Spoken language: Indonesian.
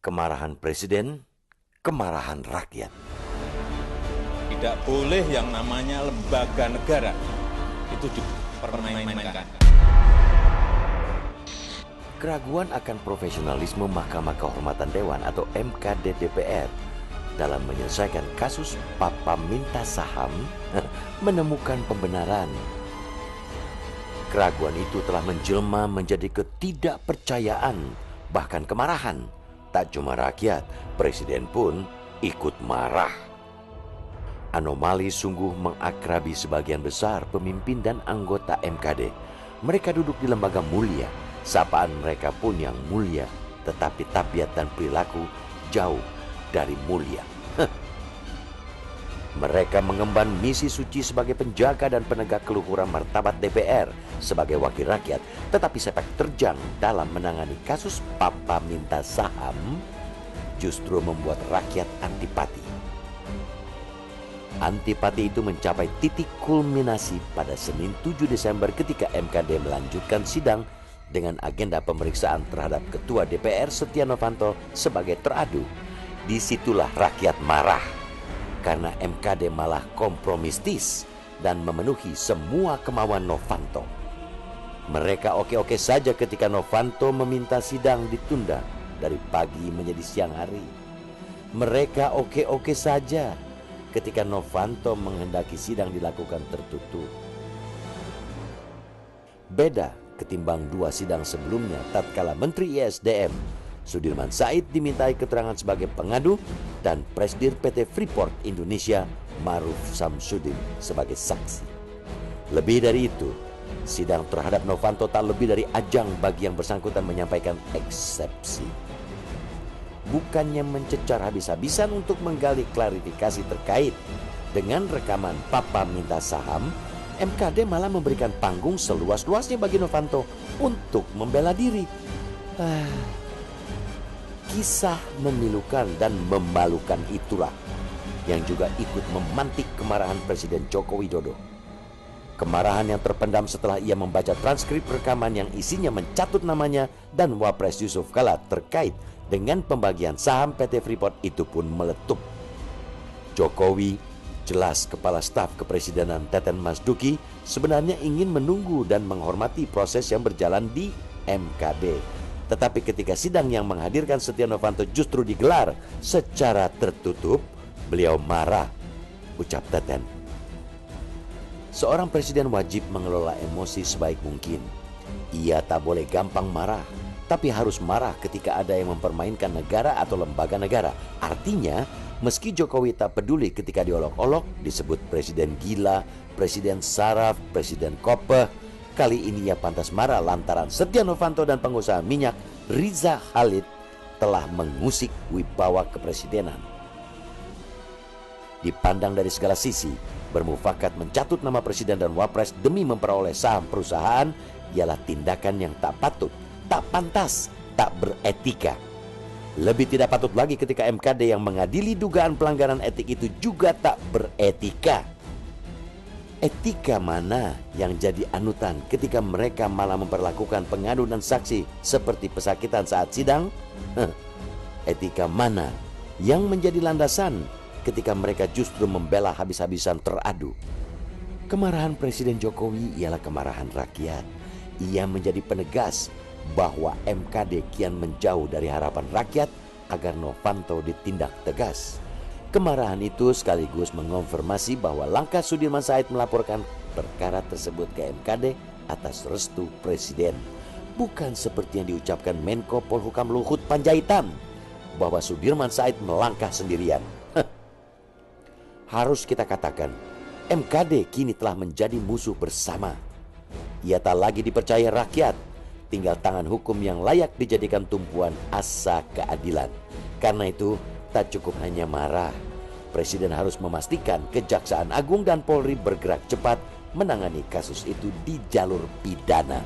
Kemarahan presiden, kemarahan rakyat. Tidak boleh yang namanya lembaga negara itu dipermainkan. Keraguan akan profesionalisme Mahkamah Kehormatan Dewan atau MKD DPR dalam menyelesaikan kasus Papa minta saham menemukan pembenaran. Keraguan itu telah menjelma menjadi ketidakpercayaan, bahkan kemarahan. Tak cuma rakyat, presiden pun ikut marah. Anomali sungguh mengakrabi sebagian besar pemimpin dan anggota MKD. Mereka duduk di lembaga mulia, sapaan mereka pun yang mulia, tetapi tabiat dan perilaku jauh dari mulia. Mereka mengemban misi suci sebagai penjaga dan penegak keluhuran martabat DPR sebagai wakil rakyat, tetapi sepak terjang dalam menangani kasus Papa minta saham justru membuat rakyat antipati. Antipati itu mencapai titik kulminasi pada Senin 7 Desember ketika MKD melanjutkan sidang dengan agenda pemeriksaan terhadap Ketua DPR Setia Novanto sebagai teradu. Disitulah rakyat marah karena MKD malah kompromistis dan memenuhi semua kemauan Novanto. Mereka oke-oke saja ketika Novanto meminta sidang ditunda dari pagi menjadi siang hari. Mereka oke-oke saja ketika Novanto menghendaki sidang dilakukan tertutup. Beda ketimbang dua sidang sebelumnya tatkala Menteri ISDM Sudirman Said dimintai keterangan sebagai pengadu dan Presidir PT Freeport Indonesia Ma'ruf Samsudin sebagai saksi. Lebih dari itu, sidang terhadap Novanto tak lebih dari ajang bagi yang bersangkutan menyampaikan eksepsi. Bukannya mencecar habis-habisan untuk menggali klarifikasi terkait dengan rekaman Papa minta saham, MKD malah memberikan panggung seluas-luasnya bagi Novanto untuk membela diri. Kisah memilukan dan memalukan itulah yang juga ikut memantik kemarahan Presiden Joko Widodo. Kemarahan yang terpendam setelah ia membaca transkrip rekaman yang isinya mencatut namanya dan Wapres Yusuf Kala terkait dengan pembagian saham PT Freeport itu pun meletup. Jokowi, jelas Kepala Staf Kepresidenan Teten Mas Duki, sebenarnya ingin menunggu dan menghormati proses yang berjalan di MKD. Tetapi ketika sidang yang menghadirkan Setia Novanto justru digelar secara tertutup, beliau marah, ucap Teten. Seorang presiden wajib mengelola emosi sebaik mungkin. Ia tak boleh gampang marah, tapi harus marah ketika ada yang mempermainkan negara atau lembaga negara. Artinya, meski Jokowi tak peduli ketika diolok-olok, disebut presiden gila, presiden saraf, presiden kopeh, kali ini ia pantas marah lantaran Setia Novanto dan pengusaha minyak Riza Khalid telah mengusik wibawa kepresidenan. Dipandang dari segala sisi, bermufakat mencatut nama presiden dan wapres demi memperoleh saham perusahaan ialah tindakan yang tak patut, tak pantas, tak beretika. Lebih tidak patut lagi ketika MKD yang mengadili dugaan pelanggaran etik itu juga tak beretika. Etika mana yang jadi anutan ketika mereka malah memperlakukan pengadu dan saksi seperti pesakitan saat sidang? Etika mana yang menjadi landasan ketika mereka justru membela habis-habisan teradu? Kemarahan Presiden Jokowi ialah kemarahan rakyat. Ia menjadi penegas bahwa MKD kian menjauh dari harapan rakyat agar Novanto ditindak tegas. Kemarahan itu sekaligus mengonfirmasi bahwa langkah Sudirman Said melaporkan perkara tersebut ke MKD atas restu Presiden. Bukan seperti yang diucapkan Menko Polhukam Luhut Panjaitan bahwa Sudirman Said melangkah sendirian. Harus kita katakan, MKD kini telah menjadi musuh bersama. Ia tak lagi dipercaya rakyat, tinggal tangan hukum yang layak dijadikan tumpuan asa keadilan. Karena itu, tak cukup hanya marah. Presiden harus memastikan Kejaksaan Agung dan Polri bergerak cepat menangani kasus itu di jalur pidana.